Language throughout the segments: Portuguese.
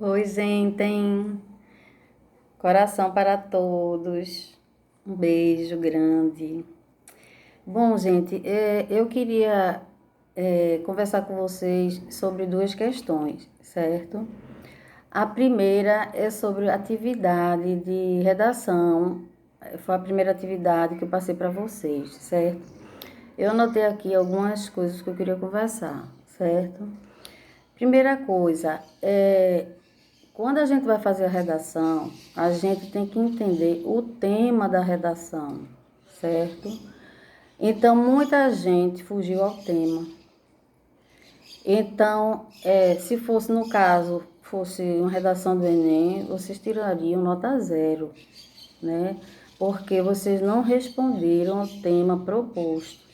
Oi, gente, coração para todos. Um beijo grande. Bom, gente, eu queria conversar com vocês sobre duas questões, certo? A primeira é sobre atividade de redação. Foi a primeira atividade que eu passei para vocês, certo? Eu anotei aqui algumas coisas que eu queria conversar, certo? Primeira coisa, quando a gente vai fazer a redação, a gente tem que entender o tema da redação, certo? Então, muita gente fugiu ao tema. Então, se fosse no caso, fosse uma redação do Enem, vocês tirariam nota zero, né? Porque vocês não responderam ao tema proposto.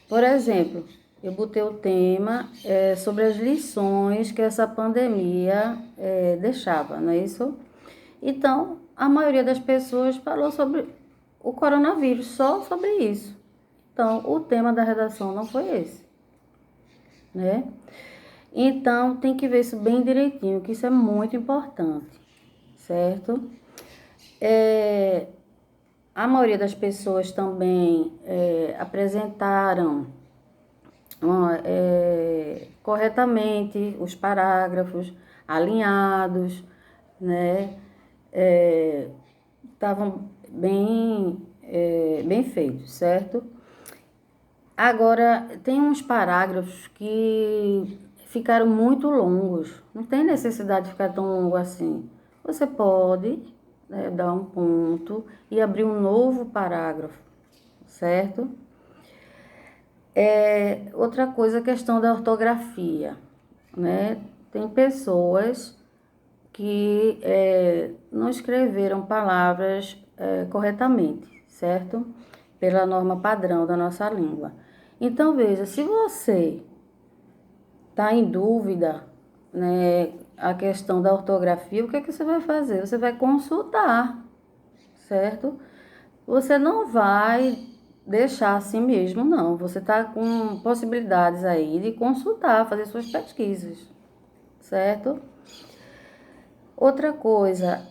Por exemplo, eu botei o tema sobre as lições que essa pandemia deixava, não é isso? Então, a maioria das pessoas falou sobre o coronavírus, só sobre isso. Então, o tema da redação não foi esse, né? Então, tem que ver isso bem direitinho, que isso é muito importante, certo? A maioria das pessoas também apresentaram corretamente os parágrafos, alinhados, né? Estavam bem feitos, certo? Agora, tem uns parágrafos que ficaram muito longos. Não tem necessidade de ficar tão longo assim. Você pode, né, dar um ponto e abrir um novo parágrafo, certo? Outra coisa, a questão da ortografia, né? Tem pessoas que não escreveram palavras corretamente, certo? Pela norma padrão da nossa língua. Então, veja, se você está em dúvida, né, a questão da ortografia, o que é que você vai fazer? Você vai consultar, certo? Você não vai deixar assim mesmo, não. Você está com possibilidades aí de consultar, fazer suas pesquisas, certo? Outra coisa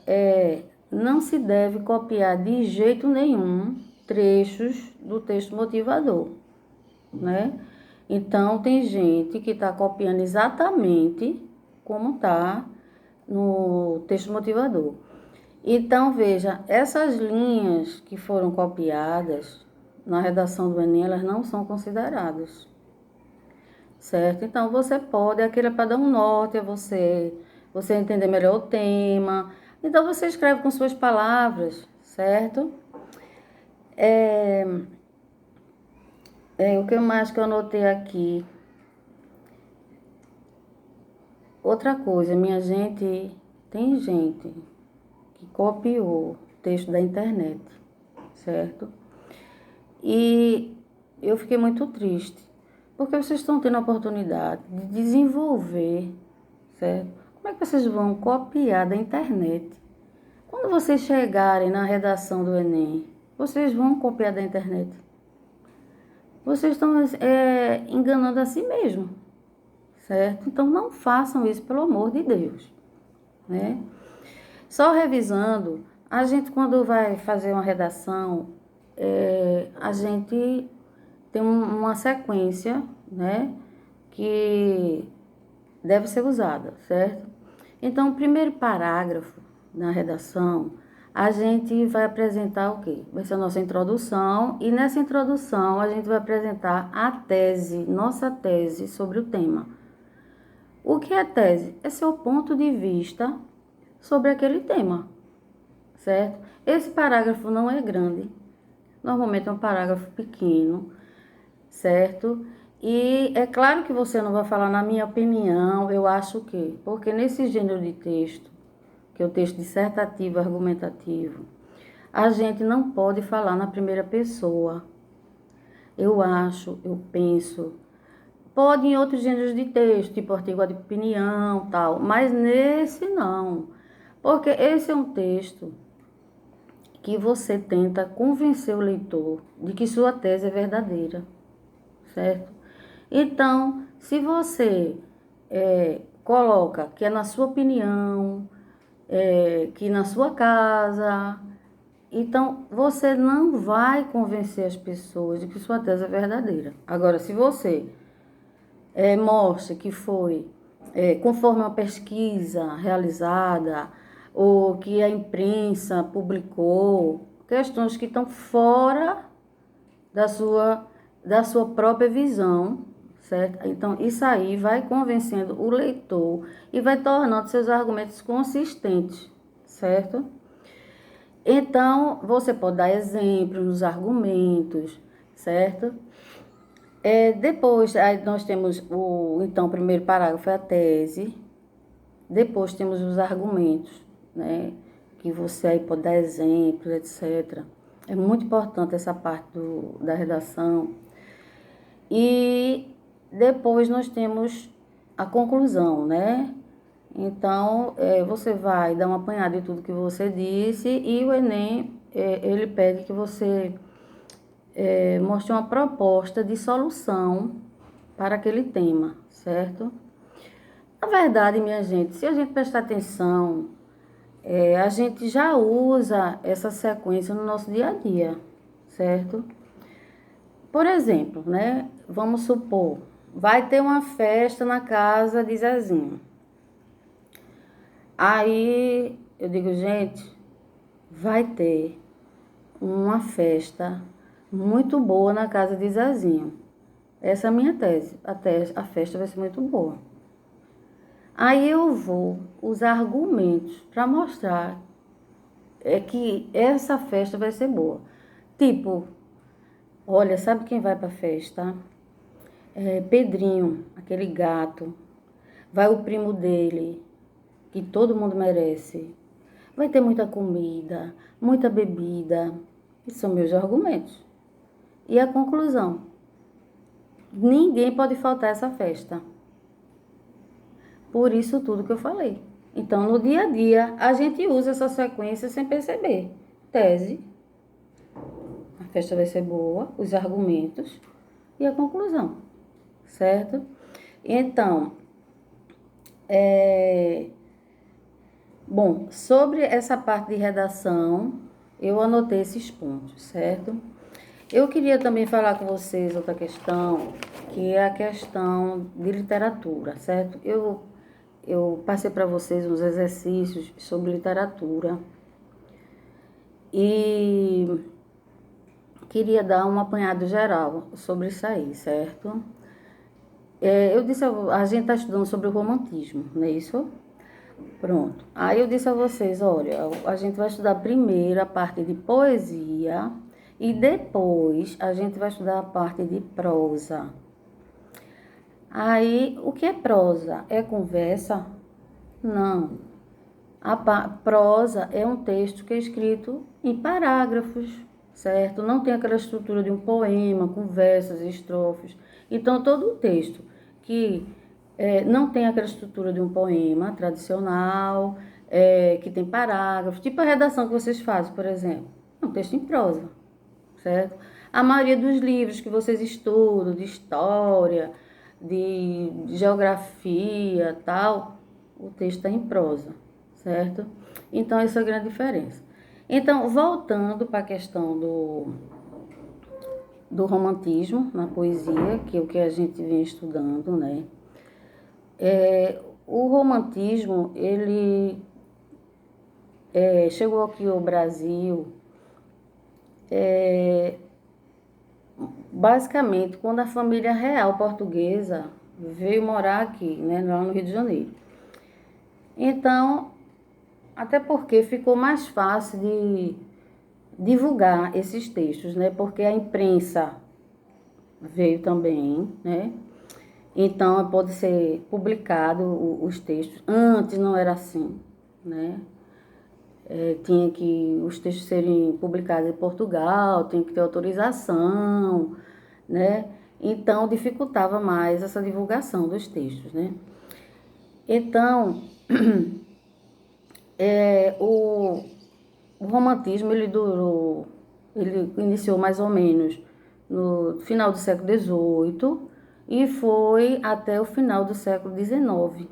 não se deve copiar de jeito nenhum trechos do texto motivador, né? Então, tem gente que está copiando exatamente como está no texto motivador. Então, veja, essas linhas que foram copiadas na redação do Enem, elas não são consideradas, certo? Então, você pode, aquilo é para dar um norte a você entender melhor o tema. Então, você escreve com suas palavras, certo? O que mais que eu anotei aqui? Outra coisa, minha gente, tem gente que copiou texto da internet, certo? E eu fiquei muito triste, porque vocês estão tendo a oportunidade de desenvolver, certo? Como é que vocês vão copiar da internet? Quando vocês chegarem na redação do Enem, vocês vão copiar da internet. Vocês estão enganando a si mesmo, certo? Então não façam isso, pelo amor de Deus, né? Só revisando, a gente quando vai fazer uma redação, a gente tem uma sequência, né, que deve ser usada, certo? Então, o primeiro parágrafo na redação, a gente vai apresentar o quê? Vai ser a nossa introdução, e nessa introdução a gente vai apresentar a tese, nossa tese sobre o tema. O que é tese? É seu ponto de vista sobre aquele tema, certo? Esse parágrafo não é grande, normalmente é um parágrafo pequeno, certo? E é claro que você não vai falar na minha opinião, eu acho que, porque nesse gênero de texto, que é o texto dissertativo argumentativo, a gente não pode falar na primeira pessoa. Eu acho, eu penso. Pode em outros gêneros de texto, tipo artigo de opinião, tal, mas nesse não. Porque esse é um texto que você tenta convencer o leitor de que sua tese é verdadeira, certo? Então, se você coloca que é na sua opinião, que na sua casa. Então, você não vai convencer as pessoas de que sua tese é verdadeira. Agora, se você mostra que foi conforme uma pesquisa realizada ou que a imprensa publicou, questões que estão fora da sua própria visão, certo? Então, isso aí vai convencendo o leitor e vai tornando seus argumentos consistentes, certo? Então, você pode dar exemplos nos argumentos, certo? Depois, aí nós temos o primeiro parágrafo é a tese, depois temos os argumentos, né? Que você aí pode dar exemplos, etc. É muito importante essa parte da redação. E depois nós temos a conclusão, né? Então, você vai dar uma apanhada de tudo que você disse e o Enem, ele pede que você mostre uma proposta de solução para aquele tema, certo? Na verdade, minha gente, se a gente prestar atenção, a gente já usa essa sequência no nosso dia a dia, certo? Por exemplo, né? Vamos supor, vai ter uma festa na casa de Zezinho. Aí eu digo, gente, vai ter uma festa muito boa na casa de Zezinho. Essa é a minha tese. A festa vai ser muito boa. Aí eu vou usar argumentos para mostrar que essa festa vai ser boa. Tipo, olha, sabe quem vai para a festa? Pedrinho, aquele gato. Vai o primo dele, que todo mundo merece. Vai ter muita comida, muita bebida. Esses são meus argumentos. E a conclusão? Ninguém pode faltar a essa festa. Por isso tudo que eu falei. Então, no dia a dia, a gente usa essa sequência sem perceber. Tese, a festa vai ser boa, os argumentos e a conclusão, certo? Então, bom, sobre essa parte de redação, eu anotei esses pontos, certo? Eu queria também falar com vocês outra questão, que é a questão de literatura, certo? Eu passei para vocês uns exercícios sobre literatura e queria dar um apanhado geral sobre isso aí, certo? Eu disse, a gente está estudando sobre o romantismo, não é isso? Pronto. Aí eu disse a vocês, olha, a gente vai estudar primeiro a parte de poesia e depois a gente vai estudar a parte de prosa. Aí, o que é prosa? É conversa? Não. A prosa é um texto que é escrito em parágrafos, certo? Não tem aquela estrutura de um poema, com versos e estrofes. Então, todo o texto que não tem aquela estrutura de um poema tradicional, que tem parágrafos, tipo a redação que vocês fazem, por exemplo. É um texto em prosa, certo? A maioria dos livros que vocês estudam, de história, de geografia, tal, o texto está em prosa, certo? Então, essa é a grande diferença. Então, voltando para a questão do romantismo na poesia, que é o que a gente vem estudando, né? O romantismo, ele chegou aqui ao Brasil basicamente quando a família real portuguesa veio morar aqui, né, lá no Rio de Janeiro. Então, até porque ficou mais fácil de divulgar esses textos, né, porque a imprensa veio também, né, então pode ser publicado os textos. Antes não era assim, né, tinha que os textos serem publicados em Portugal, tinha que ter autorização, né? Então, dificultava mais essa divulgação dos textos, né? Então, o romantismo, ele iniciou mais ou menos no final do século XVIII e foi até o final do século XIX.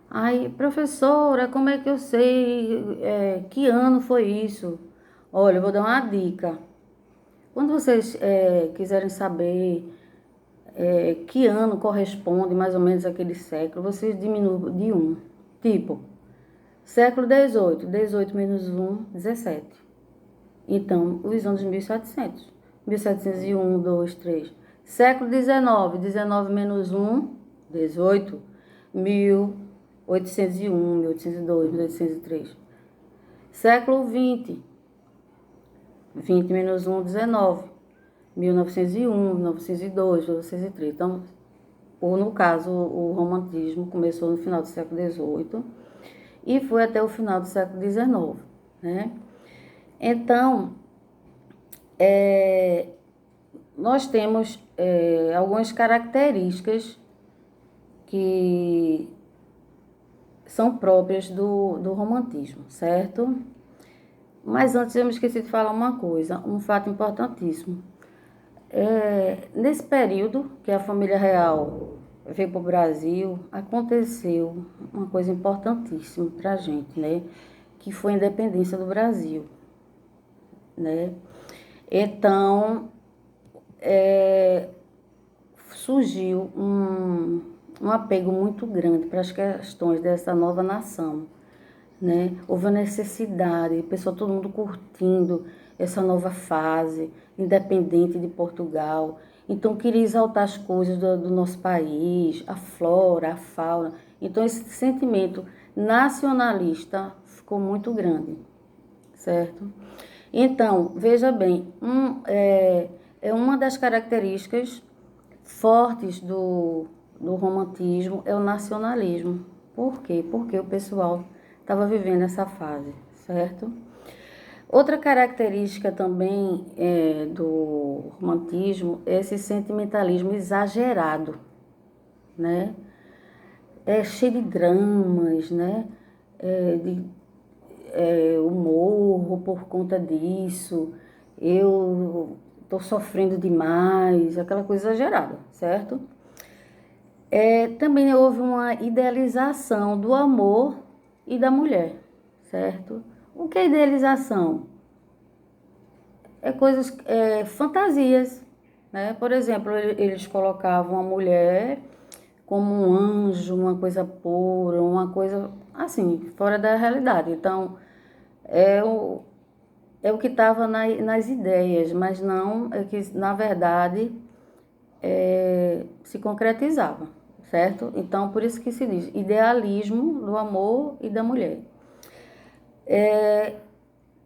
Aí, professora, como é que eu sei que ano foi isso? Olha, eu vou dar uma dica. Quando vocês quiserem saber que ano corresponde mais ou menos àquele século, vocês diminuem de um. Tipo, século XVIII, 18 menos 1, 17. Então, os anos 1700. 1701, 2, 3. Século XIX, 19 menos 1, 18. 1801, 1802, 1803. Século XX, 20 menos 1, 19. 1901, 1902, 1903. Então, ou no caso, o romantismo começou no final do século XVIII e foi até o final do século XIX, né? Então, nós temos algumas características que são próprias do romantismo, certo? Mas antes eu me esqueci de falar uma coisa, um fato importantíssimo. Nesse período que a família real veio para o Brasil, aconteceu uma coisa importantíssima para a gente, né? Que foi a independência do Brasil, né? Então, surgiu um apego muito grande para as questões dessa nova nação, né? Houve a necessidade, o pessoal, todo mundo curtindo essa nova fase, independente de Portugal. Então, queria exaltar as coisas do nosso país, a flora, a fauna. Então, esse sentimento nacionalista ficou muito grande, certo? Então, veja bem, é uma das características fortes do romantismo é o nacionalismo. Por quê? Porque o pessoal estava vivendo essa fase, certo? Outra característica também do romantismo é esse sentimentalismo exagerado, né? É cheio de dramas, né? Eu morro por conta disso, eu estou sofrendo demais, aquela coisa exagerada, certo? Também houve uma idealização do amor e da mulher, certo? O que é idealização? Coisas, fantasias, né? Por exemplo, eles colocavam a mulher como um anjo, uma coisa pura, uma coisa assim, fora da realidade. Então, é o, é o que estava nas ideias, mas não é que, na verdade, se concretizava, certo? Então, por isso que se diz idealismo do amor e da mulher.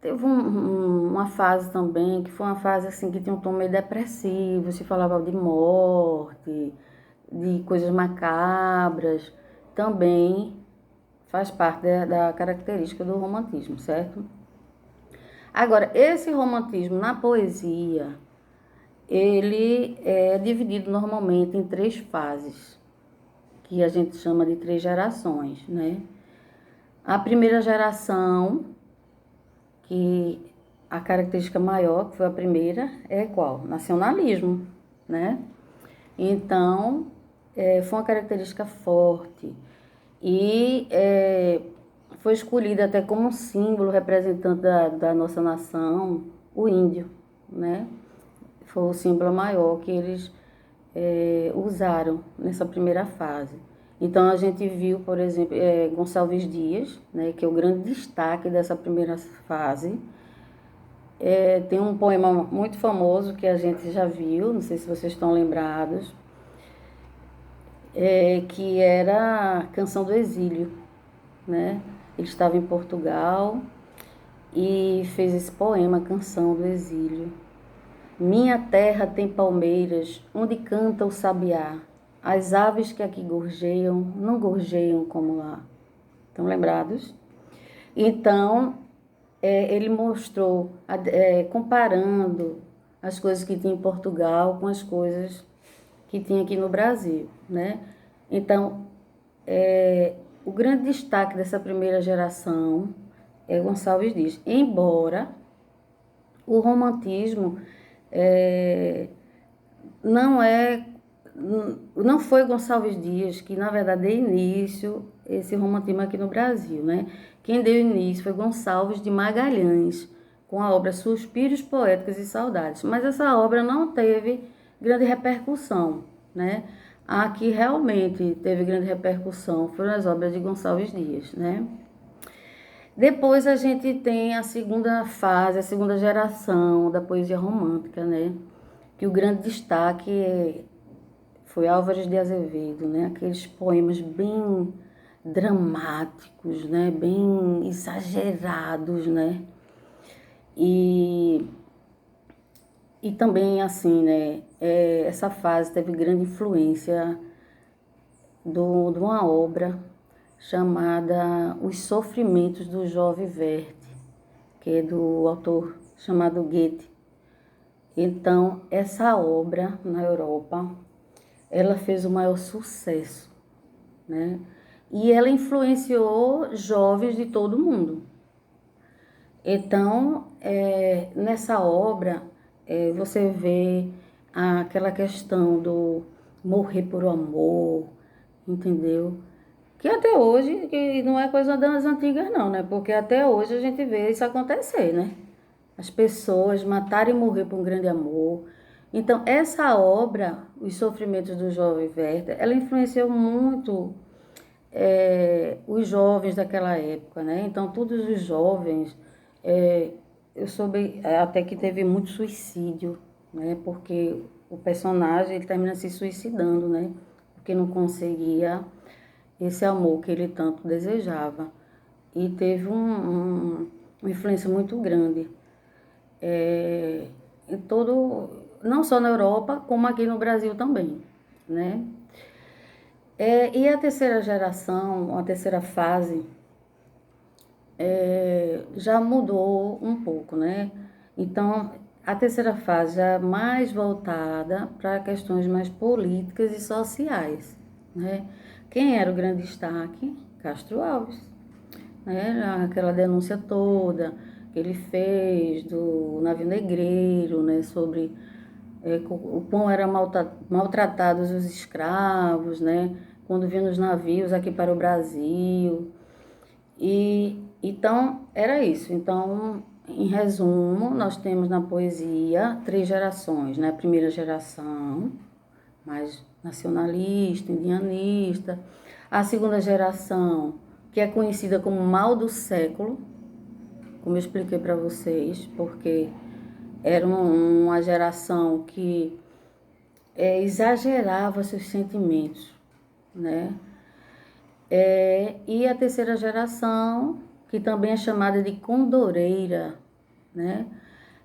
Teve uma fase também, que foi uma fase assim que tinha um tom meio depressivo, se falava de morte, de coisas macabras, também faz parte da característica do romantismo, certo? Agora, esse romantismo na poesia, ele é dividido normalmente em três fases, que a gente chama de três gerações, né? A primeira geração, que a característica maior, que foi a primeira, é qual? Nacionalismo, né? Então, foi uma característica forte e foi escolhida até como um símbolo representante da nossa nação, o índio, né? Foi o símbolo maior que eles usaram nessa primeira fase. Então, a gente viu, por exemplo, Gonçalves Dias, né, que é o grande destaque dessa primeira fase. Tem um poema muito famoso que a gente já viu, não sei se vocês estão lembrados, que era a Canção do Exílio, né? Ele estava em Portugal e fez esse poema, Canção do Exílio. Minha terra tem palmeiras, onde canta o sabiá. As aves que aqui gorjeiam, não gorjeiam como lá. Estão lembrados? Então, ele mostrou, comparando as coisas que tinha em Portugal com as coisas que tinha aqui no Brasil, né? Então, o grande destaque dessa primeira geração é Gonçalves Dias. Embora o romantismo não é não foi Gonçalves Dias que, na verdade, deu início esse romantismo aqui no Brasil, né? Quem deu início foi Gonçalves de Magalhães, com a obra Suspiros Poéticos e Saudades. Mas essa obra não teve grande repercussão, né? A que realmente teve grande repercussão foram as obras de Gonçalves Dias, né? Depois a gente tem a segunda fase, a segunda geração da poesia romântica, né? Que o grande destaque foi Álvares de Azevedo, né? Aqueles poemas bem dramáticos, né? Bem exagerados, né? E, e também, assim, né? Essa fase teve grande influência de uma obra chamada Os Sofrimentos do Jovem Verde, que é do autor chamado Goethe. Então, essa obra na Europa, ela fez o maior sucesso, né? E ela influenciou jovens de todo mundo. Então, nessa obra, você vê aquela questão do morrer por amor, entendeu? Que até hoje, que não é coisa das antigas não, né? Porque até hoje a gente vê isso acontecer, né? As pessoas matarem e morrer por um grande amor. Então, essa obra, Os Sofrimentos do Jovem Werther, ela influenciou muito os jovens daquela época, né? Então, todos os jovens, eu soube até que teve muito suicídio, né? Porque o personagem, ele termina se suicidando, né? Porque não conseguia esse amor que ele tanto desejava. E teve uma influência muito grande em todo, não só na Europa, como aqui no Brasil também, né? E a terceira geração, a terceira fase, já mudou um pouco, né? Então, a terceira fase já é mais voltada para questões mais políticas e sociais, né? Quem era o grande destaque? Castro Alves, né? Aquela denúncia toda que ele fez do navio negreiro, né? Sobre o quão eram maltratados os escravos, né? Quando vinham nos navios aqui para o Brasil. E então era isso. Então, em resumo, nós temos na poesia três gerações, né? A primeira geração, mais nacionalista, indianista. A segunda geração, que é conhecida como mal do século, como eu expliquei para vocês, porque era uma geração que exagerava seus sentimentos, né? E a terceira geração, que também é chamada de condoreira, né?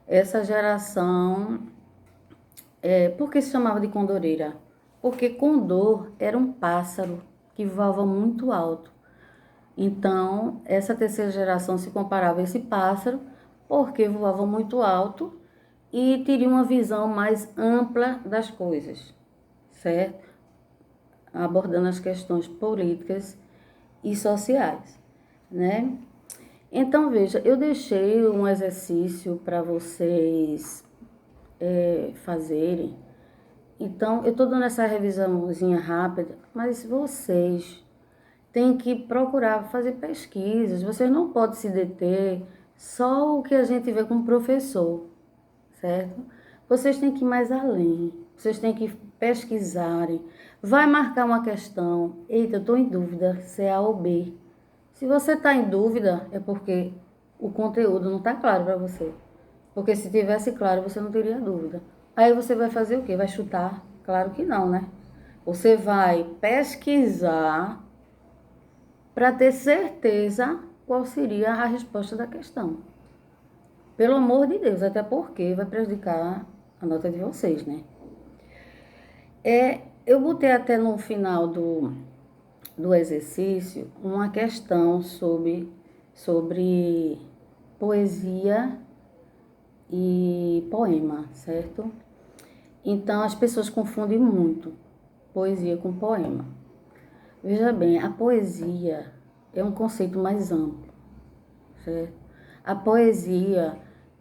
Essa geração, por que se chamava de condoreira? Porque condor era um pássaro que voava muito alto. Então, essa terceira geração se comparava a esse pássaro porque voava muito alto e teria uma visão mais ampla das coisas, certo? Abordando as questões políticas e sociais, né? Então, veja, eu deixei um exercício para vocês fazerem. Então, eu estou dando essa revisãozinha rápida, mas vocês têm que procurar fazer pesquisas. Vocês não podem se deter só o que a gente vê como professor, certo? Vocês têm que ir mais além. Vocês têm que pesquisarem. Vai marcar uma questão. Eita, eu estou em dúvida se é A ou B. Se você está em dúvida, é porque o conteúdo não está claro para você. Porque se tivesse claro, você não teria dúvida. Aí você vai fazer o quê? Vai chutar? Claro que não, né? Você vai pesquisar para ter certeza qual seria a resposta da questão. Pelo amor de Deus, até porque vai prejudicar a nota de vocês, né? Eu botei até no final do exercício uma questão sobre poesia e poema, certo? Então, as pessoas confundem muito poesia com poema. Veja bem, a poesia é um conceito mais amplo, certo? A poesia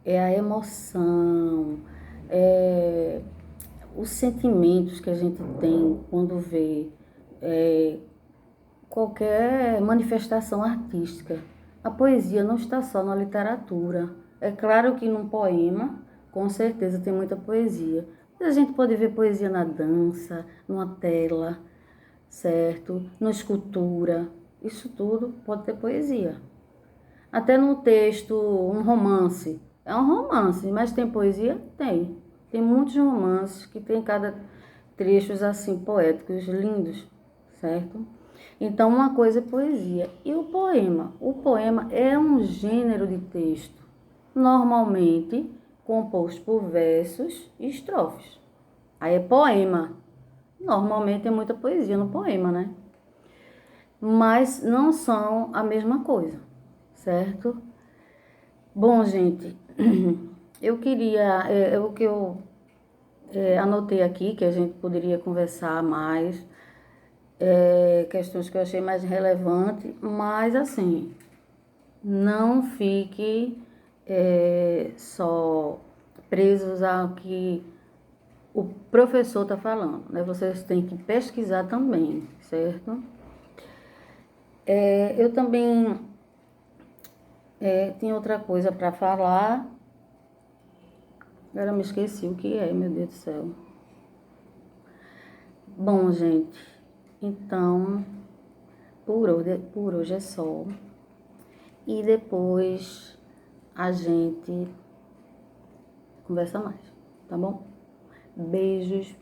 é a emoção, os sentimentos que a gente tem quando vê qualquer manifestação artística. A poesia não está só na literatura. É claro que num poema, com certeza tem muita poesia. Mas a gente pode ver poesia na dança, numa tela, certo? Na escultura. Isso tudo pode ter poesia. Até no texto, um romance. É um romance, mas tem poesia? Tem. Tem muitos romances que tem cada trechos assim poéticos, lindos, certo? Então uma coisa é poesia. E o poema? O poema é um gênero de texto, normalmente composto por versos e estrofes. Aí é poema. Normalmente é muita poesia no poema, né? Mas não são a mesma coisa, certo? Bom, gente, eu queria, o que eu anotei aqui, que a gente poderia conversar mais, questões que eu achei mais relevante, mas assim, não fique só presos ao que o professor está falando, né? Vocês têm que pesquisar também, certo? Eu também tinha outra coisa para falar, agora me esqueci o que é, meu Deus do céu. Bom, gente, então, por hoje é só. E depois a gente conversa mais, tá bom? Beijos.